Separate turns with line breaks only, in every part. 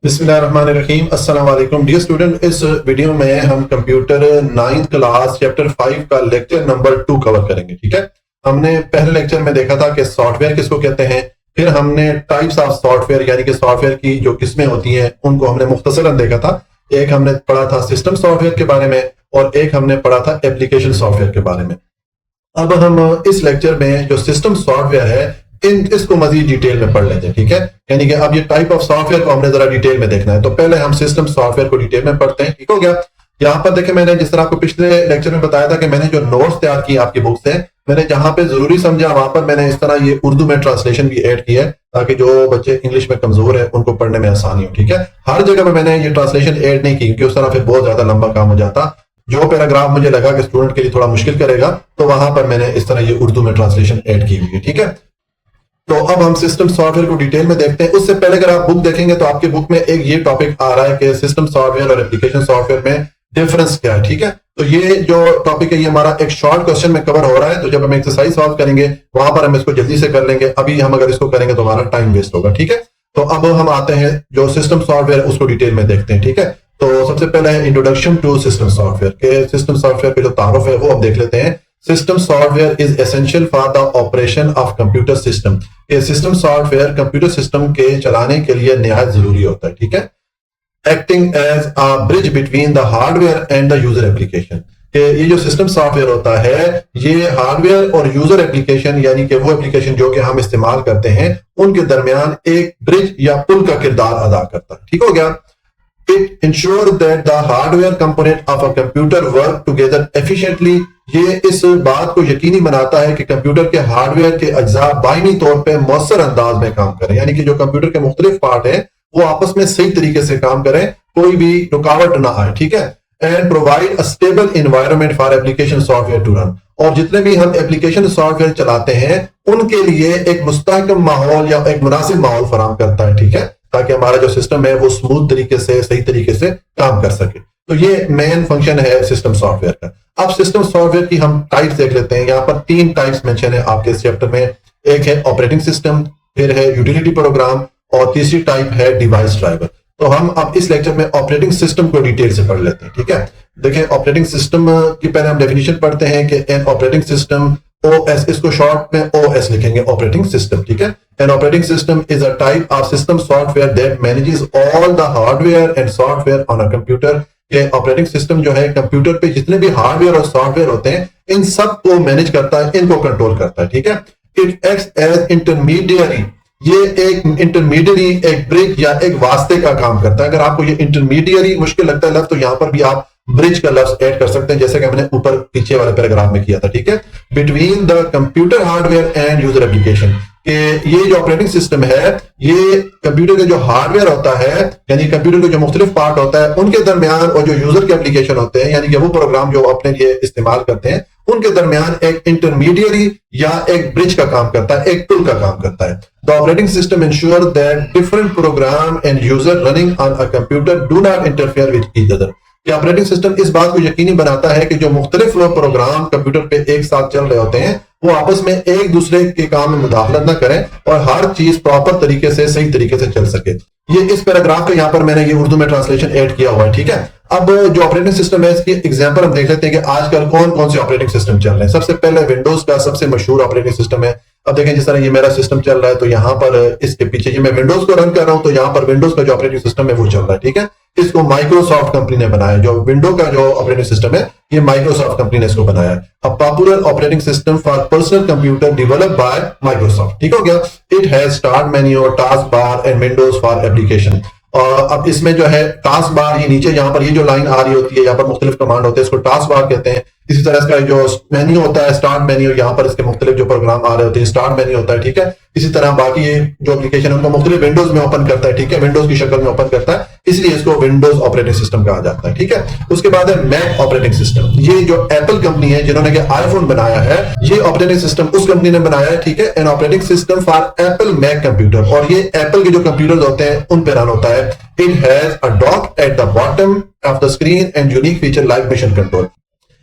बिस्मिल्लाहिर्रहमानिर्रहीम। अस्सलाम वालेकुम डियर स्टूडेंट। इस वीडियो में हम कंप्यूटर 9th क्लास चैप्टर 5 का लेक्चर नंबर 2 कवर करेंगे। ठीक है, हमने पहले लेक्चर में देखा था कि सॉफ्टवेयर किसको कहते हैं, फिर हमने टाइप्स ऑफ सॉफ्टवेयर यानी कि सॉफ्टवेयर की जो किस्में होती हैं उनको हमने मुख्तसरन देखा था। एक हमने पढ़ा था सिस्टम सॉफ्टवेयर के बारे में और एक हमने पढ़ा था एप्लीकेशन सॉफ्टवेयर के बारे में। अब हम इस लेक्चर में जो सिस्टम सॉफ्टवेयर है इसको मजीद डिटेल में पढ़ लेते हैं। ठीक है, यानी कि अब ये टाइप ऑफ सॉफ्टवेयर को हमने जरा डिटेल में देखना है, तो पहले हम सिस्टम सॉफ्टवेयर को डिटेल में पढ़ते हैं। ठीक हो गया। यहाँ पर देखें, मैंने जिस तरह आपको पिछले लेक्चर में बताया था कि मैंने जो नोट्स तैयार किए आपकी बुक से, मैंने जहां पे जरूरी समझा वहां पर मैंने इस तरह ये उर्दू में ट्रांसलेशन भी ऐड किया है ताकि जो बच्चे इंग्लिश में कमजोर है उनको पढ़ने में आसानी हो। ठीक है, हर जगह पे मैंने ये ट्रांसलेशन ऐड नहीं की क्योंकि उस तरह फिर बहुत ज्यादा लंबा काम हो जाता। जो पैराग्राफ मुझे लगा कि स्टूडेंट के लिए थोड़ा मुश्किल करेगा तो वहां पर मैंने इस तरह ये उर्दू में ट्रांसलेशन ऐड की हुई है। ठीक है, तो अब हम सिस्टम सॉफ्टवेयर को डिटेल में देखते हैं। उससे पहले अगर आप बुक देखेंगे तो आपकी बुक में एक ये टॉपिक आ रहा है कि सिस्टम सॉफ्टवेयर और एप्लीकेशन सॉफ्टवेयर में डिफरेंस क्या है। ठीक है, तो ये जो टॉपिक है ये हमारा एक शॉर्ट क्वेश्चन में कवर हो रहा है, तो जब हम एक्सरसाइज सॉल्व करेंगे वहां पर हम इसको जल्दी से कर लेंगे। अभी हम अगर इसको करेंगे तो हमारा टाइम वेस्ट होगा। ठीक है, तो अब हम आते हैं जो सिस्टम सॉफ्टवेयर उसको डिटेल में देखते हैं। ठीक है, तो सबसे पहले है इंट्रोडक्शन टू सिस्टम सॉफ्टवेयर के सिस्टम सॉफ्टवेयर पे जो तारुफ है वो हम देख लेते हैं। System software is essential for the operation of computer system. ये सिस्टम सॉफ्टवेयर कंप्यूटर सिस्टम के चलाने के लिए निहायत जरूरी होता है। ठीक है, acting as a bridge between the hardware and the user application. ये जो सिस्टम सॉफ्टवेयर होता है ये हार्डवेयर और यूजर एप्लीकेशन यानी कि वो एप्लीकेशन जो कि हम इस्तेमाल करते हैं उनके दरमियान एक ब्रिज या पुल का किरदार अदा करता है। ठीक हो गया। It ensures that the hardware component of a computer work together efficiently। ये इस बात को यकीनी बनाता है कि कंप्यूटर के हार्डवेयर के अज्जा बाइनी तौर पे मौसर अंदाज में काम करें, यानी कि जो कंप्यूटर के मुख्तलिफ पार्ट हैं वो आपस में सही तरीके से काम करें, कोई भी रुकावट ना आए। ठीक है, and provide a stable environment for application software to run. और जितने भी हम एप्लीकेशन सॉफ्टवेयर चलाते हैं उनके लिए एक मुस्तहकम माहौल या एक मुनासिब माहौल फराहम करता है। ठीक है, ताकि हमारा जो सिस्टम है वो स्मूथ तरीके से सही तरीके से काम कर सके। तो ये मेन फंक्शन है सिस्टम सॉफ्टवेयर का। अब सिस्टम सॉफ्टवेयर की हम टाइप्स देख लेते हैं। यहाँ पर 3 टाइप्स मेंशन है आपके इस चैप्टर में। एक है ऑपरेटिंग सिस्टम, फिर है यूटिलिटी प्रोग्राम और तीसरी टाइप है डिवाइस ड्राइवर। तो हम अब इस लेक्चर में ऑपरेटिंग सिस्टम को डिटेल से पढ़ लेते हैं। ठीक है, देखिए ऑपरेटिंग सिस्टम की पहले हम डेफिनेशन पढ़ते हैं कि एन ऑपरेटिंग सिस्टम OS, इसको शॉर्ट में OS लिखेंगे, ऑपरेटिंग सिस्टम। ठीक है, an operating system is a type of system software that manages all the hardware and software on a computer. ये ऑपरेटिंग सिस्टम जो है कंप्यूटर पे जितने भी हार्डवेयर और सॉफ्टवेयर होते हैं इन सब को मैनेज करता है, इनको कंट्रोल करता है। ठीक है, इट एक्ट्स एज इंटरमीडियरी। ये एक इंटरमीडियरी, एक ब्रिज या एक वास्ते का काम करता है। अगर आपको ये इंटरमीडियरी मुश्किल लगता है लफ्ज तो यहाँ पर भी आप ब्रिज का लफ्ज ऐड कर सकते हैं, जैसे कि मैंने ऊपर पीछे वाले पैराग्राफ में किया था। ठीक है, between the computer hardware and user application. ये जो ऑपरेटिंग सिस्टम है ये कंप्यूटर का जो हार्डवेयर होता है यानी कंप्यूटर के जो मुख्तलिफ पार्ट होता है उनके दरमियान और जो यूजर के एप्लीकेशन होते हैं यानी कि वो प्रोग्राम जो अपने लिए इस्तेमाल करते हैं उनके दरमियान एक इंटरमीडियरी या एक ब्रिज का काम करता है, एक पुल का काम करता है। The operating system ensure that different program and user running on a computer do not interfere with each other. Operating system इस बात को यकीनी बनाता है कि जो मुख्तलिफ प्रोग्राम कंप्यूटर पे एक साथ चल रहे होते हैं वो आपस में एक दूसरे के काम में मुदाखलत ना करें और हर चीज प्रॉपर तरीके से सही तरीके से चल सके। ये इस पैराग्राफ पे यहाँ पर मैंने ये उर्दू में ट्रांसलेशन ऐड किया हुआ है। ठीक है, अब जो ऑपरेटिंग सिस्टम है इसकी एग्जांपल हम देख लेते हैं कि आजकल कौन कौन से ऑपरेटिंग सिस्टम चल रहे हैं। सबसे पहले विंडोज का सबसे मशहूर ऑपरेटिंग सिस्टम है। अब देखें जिस तरह ये मेरा सिस्टम चल रहा है तो यहाँ पर इसके पीछे ये मैं विंडोज को रन कर रहा हूं तो यहाँ पर विंडोज का जो ऑपरेटिंग सिस्टम है वो चल रहा है। ठीक है, इसको माइक्रोसॉफ्ट कंपनी ने बनाया। जो विंडो का जो ऑपरेटिंग सिस्टम है ये माइक्रोसॉफ्ट कंपनी ने इसको बनाया है। A popular operating system for personal computer developed by Microsoft. ठीक हो गया। It has start menu, task bar and Windows for application. और अब इसमें जो है टास्क बार, ये नीचे यहाँ पर ये जो लाइन आ रही होती है यहाँ पर मुख्तलिफ कमांड होते हैं, इसको टास्क बार कहते हैं। इसी तरह इसका जो मेन्यू होता है स्टार्ट मेन्यू, यहाँ पर इसके मुख्तलिफ जो प्रोग्राम आ रहे होते हैं स्टार्ट मेन्यू होता है। ठीक है, इसी तरह बाकी ये जो एप्लीकेशन है उनको मुख्तलिफ विंडोज में ओपन करता है। ठीक है, विंडोज की शक्ल में ओपन करता है, इसलिए इसको विंडोज ऑपरेटिंग सिस्टम कहा जाता है। ठीक है, उसके बाद है मैक ऑपरेटिंग सिस्टम। ये जो एप्पल कंपनी है जिन्होंने कि आईफोन बनाया है ये ऑपरेटिंग सिस्टम उस कंपनी ने बनाया है। ठीक है, an operating system for Apple Mac computer, और ये एप्पल के जो कंप्यूटर होते हैं उन पर रन होता है। It has a dock at the bottom of the screen and unique feature like mission control.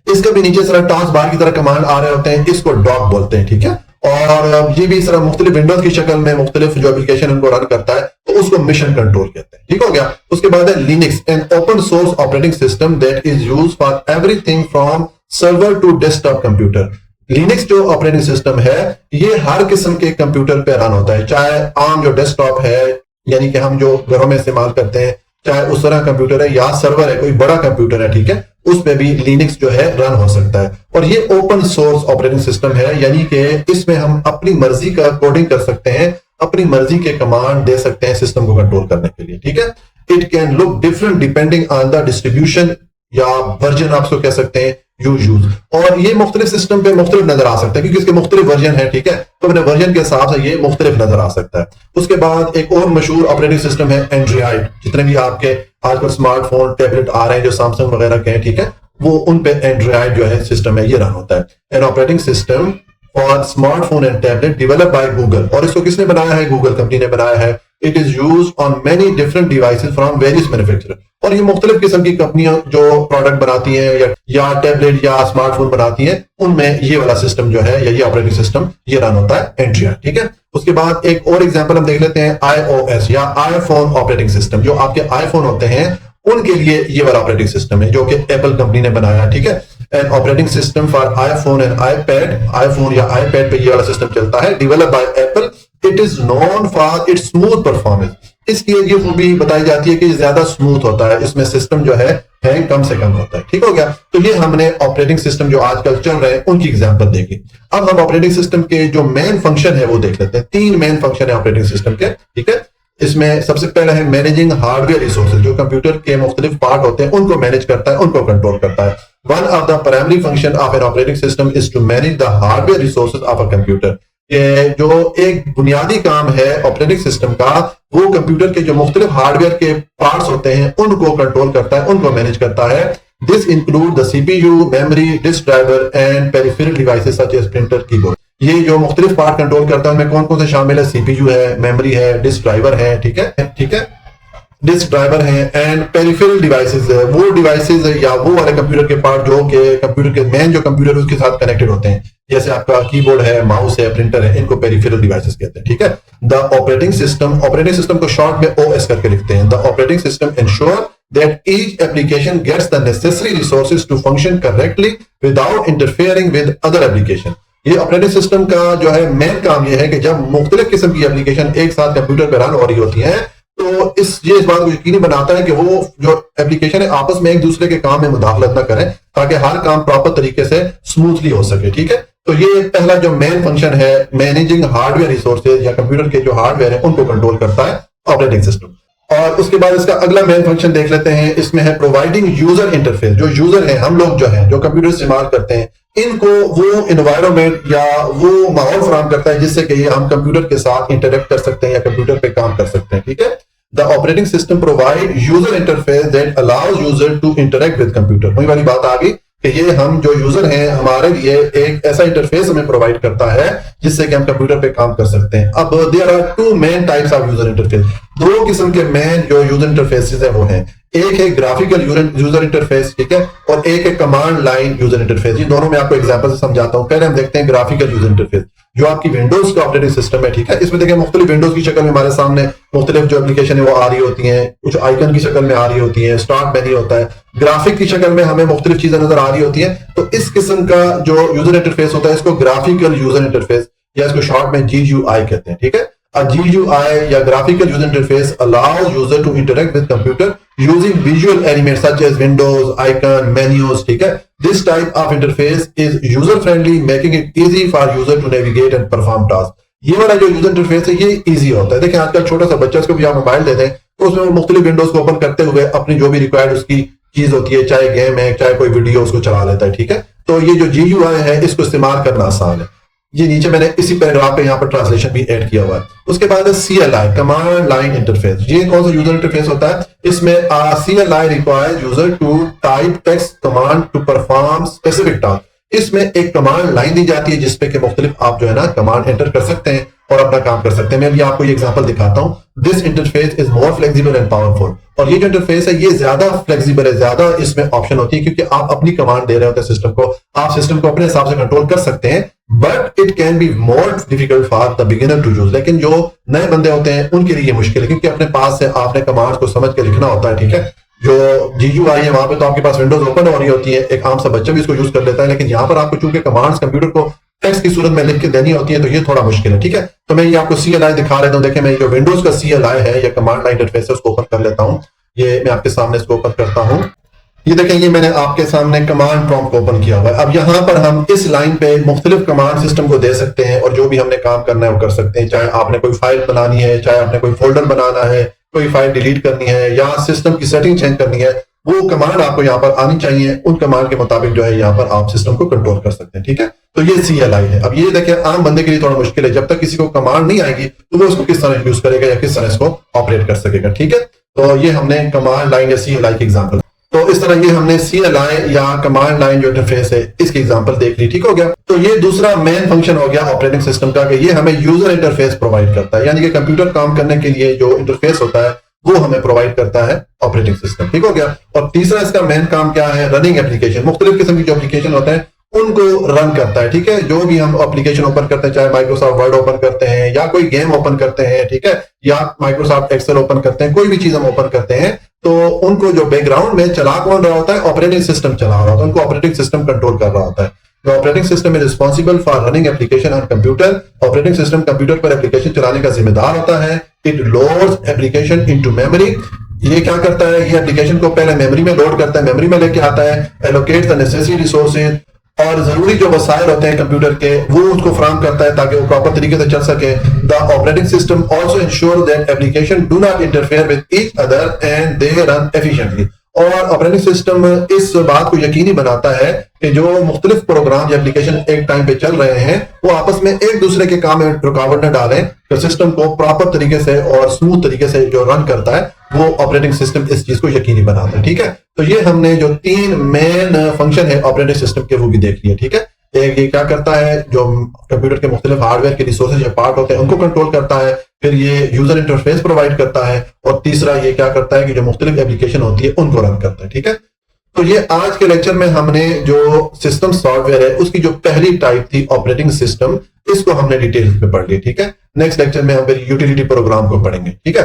इसके भी नीचे तरह टास्क बार की तरह कमांड आ रहे होते हैं, इसको डॉक बोलते हैं। ठीक है, और ये भी इस तरह मुख्तलिफ विंडोज की शक्ल में मुख्तलिफ जो एप्लीकेशन उनको रन करता है, तो उसको मिशन कंट्रोल कहते हैं। ठीक हो गया। उसके बाद है Linux, an open source operating system that is use for everything from server to desktop computer. Linux जो ऑपरेटिंग सिस्टम है ये हर किस्म के कंप्यूटर पे रन होता है, चाहे आम जो डेस्कटॉप है यानी कि हम जो घरों में इस्तेमाल करते हैं, चाहे उस तरह कंप्यूटर है या सर्वर है, कोई बड़ा कंप्यूटर है, ठीक है, उसमें भी लिनक्स जो है रन हो सकता है। और ये ओपन सोर्स ऑपरेटिंग सिस्टम है, यानी कि इसमें हम अपनी मर्जी का कोडिंग कर सकते हैं, अपनी मर्जी के कमांड दे सकते हैं सिस्टम को कंट्रोल करने के लिए। ठीक है। It can look different depending on the distribution या वर्जन आप उसको कह सकते हैं यूज। और ये मुख्तलिफ सिस्टम पे मुख्तलिफ नजर आ सकता है क्योंकि इसके मुख्तलिफ वर्जन है। ठीक है। तो अपने वर्जन के हिसाब से ये मुख्तलिफ नजर आ सकता है। उसके बाद एक और मशहूर ऑपरेटिंग सिस्टम है एंड्रॉइड। जितने भी आपके आजकल स्मार्टफोन टैबलेट आ रहे हैं जो सैमसंग वगैरह के हैं, ठीक है, वो उन पे एंड्रॉइड जो है सिस्टम है ये रन होता है। An operating system for smartphone and tablet developed by Google. और इसको किसने बनाया है? गूगल कंपनी ने बनाया है। It is used on many different devices from various manufacturer. और ये मुख्तलिफ किस्म की कंपनियां जो प्रोडक्ट बनाती हैं या टैबलेट या स्मार्टफोन बनाती हैं, उनमें ये वाला सिस्टम जो है या ये ऑपरेटिंग सिस्टम ये रन होता है एंड्रॉइड। ठीक है। उसके बाद एक और एग्जांपल हम देख लेते हैं iOS या आईफोन ऑपरेटिंग सिस्टम। जो आपके आईफोन होते हैं उनके लिए ये वाला ऑपरेटिंग सिस्टम है जो कि एप्पल कंपनी ने बनाया। ठीक है। An operating system for iPhone and iPad. IPhone या आईपैड पे ये वाला सिस्टम चलता है, developed by Apple. It is known for its smooth performance. इसकी ये खूबी बताई जाती है कि ज्यादा स्मूथ होता है, इसमें सिस्टम जो है हैंग कम से कम होता है। ठीक हो गया। तो ये हमने ऑपरेटिंग सिस्टम जो आजकल चल रहे हैं उनकी एग्जांपल देखी। अब हम ऑपरेटिंग सिस्टम के जो मेन फंक्शन है वो देख लेते हैं। 3 मेन फंक्शन है ऑपरेटिंग सिस्टम के। ठीक है। इसमें सबसे पहले है मैनेजिंग हार्डवेयर रिसोर्सेज। जो कंप्यूटर के मुख्तलिफ पार्ट होते हैं उनको मैनेज करता है, उनको कंट्रोल करता है। One of the primary function of an operating system is to manage the hardware resources of a computer. जो एक बुनियादी काम है ऑपरेटिंग सिस्टम का, वो कंप्यूटर के जो मुख्तलिफ हार्डवेयर के पार्ट्स होते हैं उनको कंट्रोल करता है, उनको मैनेज करता है। This include the CPU, memory, disk driver and peripheral devices such as printer, keyboard. ये जो मुख्तलिफ पार्ट कंट्रोल करता है उनमें कौन कौन से शामिल है? सीपीयू है, मेमोरी है, डिस्क ड्राइवर है। ठीक है। ठीक है। डिस्क ड्राइवर है एंड पेरिफेरल डिवाइसेस है, वो डिवाइसेस या वो वाले कंप्यूटर के पार्ट जो के कंप्यूटर के मेन जो कंप्यूटर उसके साथ कनेक्टेड होते हैं, जैसे आपका कीबोर्ड है, माउस है, प्रिंटर है, इनको पेरिफेरल डिवाइसेस कहते हैं। ठीक है। द ऑपरेटिंग सिस्टम को शॉर्ट में ओएस करके लिखते हैं। The operating system ensure that each application gets the necessary resources to function correctly without interfering with other application. ये ऑपरेटिंग सिस्टम का जो है मेन काम ये है कि जब मुख्तलिफ किस्म की एप्लीकेशन एक साथ कंप्यूटर पर रन हो रही होती है तो इस बात को यकीनी बनाता है कि वो जो एप्लीकेशन है आपस में एक दूसरे के काम में मुदाखलत ना करें ताकि हर काम प्रॉपर तरीके से स्मूथली हो सके। ठीक है। तो ये पहला जो मेन फंक्शन है मैनेजिंग हार्डवेयर रिसोर्सेज या कंप्यूटर के जो हार्डवेयर है उनको कंट्रोल करता है ऑपरेटिंग सिस्टम। और उसके बाद इसका अगला मेन फंक्शन देख लेते हैं। इसमें है प्रोवाइडिंग यूजर इंटरफेस। जो यूजर है, हम लोग जो है जो कंप्यूटर इस्तेमाल करते हैं, इनको वो एनवायरनमेंट या वो माहौल फराहम करता है जिससे कि हम कंप्यूटर के साथ इंटरेक्ट कर सकते हैं या कंप्यूटर पे काम कर सकते हैं। ठीक है। The operating system provide user interface that allows user to interact with computer। वही वाली बात आ गई कि ये हम जो यूजर हैं हमारे लिए एक ऐसा इंटरफेस हमें प्रोवाइड करता है जिससे कि हम कंप्यूटर पे काम कर सकते हैं। अब there are 2 main types of user interface. 2 किस्म के मेन जो यूजर इंटरफेसेस है वो हैं। एक है ग्राफिकल यूजर इंटरफेस, ठीक है, और एक है कमांड लाइन यूजर इंटरफेस। ये दोनों मैं आपको एग्जांपल से समझाता हूं। पहले हम देखते हैं ग्राफिकल यूजर इंटरफेस जो आपकी विंडोज का ऑपरेटिंग सिस्टम है। ठीक है। इसमें देखिए मुख्तलिफ विंडोज की शक्ल में हमारे सामने मुख्तलिफ जो एप्लीकेशन है वो आ रही होती हैं, कुछ आइकन की शक्ल में आ रही होती है, स्टार्ट मेन्यू होता है, ग्राफिक की शक्ल में हमें मुख्तलिफ चीजें नजर आ रही होती हैं। तो इस किस्म का जो यूजर इंटरफेस होता है इसको ग्राफिकल यूजर इंटरफेस या इसको शॉर्ट में GUI कहते हैं। ठीक है। A GUI या graphical user interface allows user to interact with computer using visual elements such as windows, icon, menus। ठीक है। This type of interface is user friendly, making it easy for user to navigate and perform tasks। ये वाला जो user interface है ये easy होता है। देखिए आजकल छोटा सा बच्चा इसको भी आप मोबाइल देते हैं तो उसमें वो मुख्तलिफ विंडोज को ओपन करते हुए अपनी जो भी रिक्वायर्ड उसकी चीज होती है, चाहे गेम है, चाहे कोई वीडियो, उसको चला लेता है। ठीक है। तो ये जो GUI है इसको इस्तेमाल करना आसान है। ये नीचे मैंने इसी पैराग्राफ पे यहाँ पर ट्रांसलेशन भी ऐड किया हुआ है। उसके बाद है CLI, कमांड लाइन इंटरफेस। ये कौन सा यूजर इंटरफेस होता है? इसमें CLI requires user to type text command to perform specific task. इसमें एक कमांड लाइन दी जाती है जिसपे के मुख्तलिफ आप जो है ना कमांड एंटर कर सकते हैं और अपना काम कर सकते हैं। मैं भी आपको ये एग्जांपल दिखाता हूं। This interface is more flexible and powerful. और ये जो इंटरफेस है ये ज्यादा फ्लेक्सिबल है, ज्यादा इसमें ऑप्शन होती है क्योंकि आप अपनी कमांड दे रहे होते हैं सिस्टम को। आप सिस्टम को अपने हिसाब से कंट्रोल कर सकते हैं but it can be more difficult for the beginner to use. लेकिन जो नए बंदे होते हैं उनके लिए ये मुश्किल है, क्योंकि अपने पास से आपने कमांड्स को समझ के लिखना होता है, ठीक है। जो GUI है वहां पे तो आपके पास विंडोज ओपन हो रही होती है, एक आम सा बच्चा भी इसको यूज कर लेता है, लेकिन यहाँ पर आपको चूंकि कमांड्स कंप्यूटर को टेक्स्ट की सूरत में लिख के देनी होती है, तो ये थोड़ा मुश्किल है, ठीक है। तो मैं ये आपको CLI दिखा रहा हूँ। देखिए मैं जो विंडोज का CLI है या कमांड लाइन इंटरफेस है उसको ओपन कर लेता हूँ। ये मैं आपके सामने इसको ओपन करता हूँ। ये देखें, ये मैंने आपके सामने कमांड प्रॉम्प्ट को ओपन किया हुआ है। अब यहाँ पर हम इस लाइन पे मुख्तलिफ कमांड सिस्टम को दे सकते हैं और जो भी हमने काम करना है वो कर सकते हैं। चाहे आपने कोई फाइल बनानी है, चाहे आपने कोई फोल्डर बनाना है, कोई फाइल डिलीट करनी है या सिस्टम की सेटिंग चेंज करनी है, वो कमांड आपको यहाँ पर आनी चाहिए। उन कमांड के मुताबिक जो है यहाँ पर आप सिस्टम को कंट्रोल कर सकते हैं, ठीक है। तो ये CLI है। अब ये देखिए आम बंदे के लिए थोड़ा मुश्किल है, जब तक किसी को कमांड नहीं आएगी तो वो उसको किस तरह यूज करेगा या किस तरह इसको ऑपरेट कर सकेगा, ठीक है। तो ये हमने कमांड लाइन या CLI की एग्जाम्पल, तो इस तरह ये हमने CLI या कमांड लाइन जो इंटरफेस है इसकी एग्जांपल देख ली, ठीक हो गया। तो ये दूसरा मेन फंक्शन हो गया ऑपरेटिंग सिस्टम का, कि ये हमें यूजर इंटरफेस प्रोवाइड करता है, यानी कि कंप्यूटर काम करने के लिए जो इंटरफेस होता है वो हमें प्रोवाइड करता है ऑपरेटिंग सिस्टम, ठीक हो गया। और तीसरा इसका मेन काम क्या है, रनिंग एप्लीकेशन, मुख्तलिफ किस्म की जो एप्लीकेशन होते हैं उनको रन करता है, ठीक है। जो भी हम एप्लीकेशन ओपन करते हैं, चाहे माइक्रोसॉफ्ट वर्ड ओपन करते हैं या कोई गेम ओपन करते हैं, ठीक है, या माइक्रोसॉफ्ट एक्सेल ओपन करते हैं, कोई भी चीज हम ओपन करते हैं तो उनको जो बैकग्राउंड में चला कौन रहा होता है, ऑपरेटिंग सिस्टम चला रहा होता है, उनको ऑपरेटिंग सिस्टम कंट्रोल कर रहा होता है। The operating system is responsible for running application on computer. Operating system computer पर एप्लीकेशन चलाने का जिम्मेदार होता है। It loads application into memory. ये क्या करता है, ये एप्लीकेशन को पहले मेमोरी में लोड करता है, मेमोरी में लेके आता है, allocates the necessary resources, और जरूरी जो वसाइल होते हैं कंप्यूटर के वो उसको फराहम करता है ताकि वो प्रॉपर तरीके से चल सके। The operating system also ensure that application do not interfere with each other and they run efficiently. और ऑपरेटिंग सिस्टम इस बात को यकीनी बनाता है कि जो मुख्तलिफ प्रोग्राम या एप्लीकेशन एक टाइम पे चल रहे हैं वो आपस में एक दूसरे के काम में रुकावट न डालें, तो सिस्टम को प्रॉपर तरीके से और स्मूथ तरीके से जो रन करता है वो ऑपरेटिंग सिस्टम इस चीज को यकीनी बनाता है, ठीक है। तो ये हमने जो 3 मेन फंक्शन है ऑपरेटिंग सिस्टम के वो भी देख लिए, ठीक है। एक ये क्या करता है, जो कंप्यूटर के मुख्तलिफ हार्डवेयर के रिसोर्सेज या पार्ट होते हैं उनको कंट्रोल करता है, फिर ये यूजर इंटरफेस प्रोवाइड करता है, और तीसरा ये क्या करता है कि जो मुख्तलिफ एप्लीकेशन होती है उनको रन करता है, ठीक है। तो ये आज के लेक्चर में हमने जो सिस्टम सॉफ्टवेयर है उसकी जो पहली टाइप थी ऑपरेटिंग सिस्टम, इसको हमने डिटेल्स में पढ़ लिया, ठीक है। नेक्स्ट लेक्चर में हम फिर यूटिलिटी प्रोग्राम को पढ़ेंगे, ठीक है।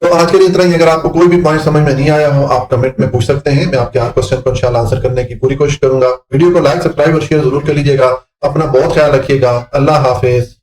तो आज के लिए इतना ही। अगर आपको कोई भी पॉइंट समझ में नहीं आया हो आप कमेंट में पूछ सकते हैं, मैं आपके हर क्वेश्चन को इंशाल्लाह आंसर करने की पूरी कोशिश करूंगा। वीडियो को लाइक, सब्सक्राइब और शेयर जरूर कर लीजिएगा। अपना बहुत ख्याल रखिएगा। अल्लाह हाफिज।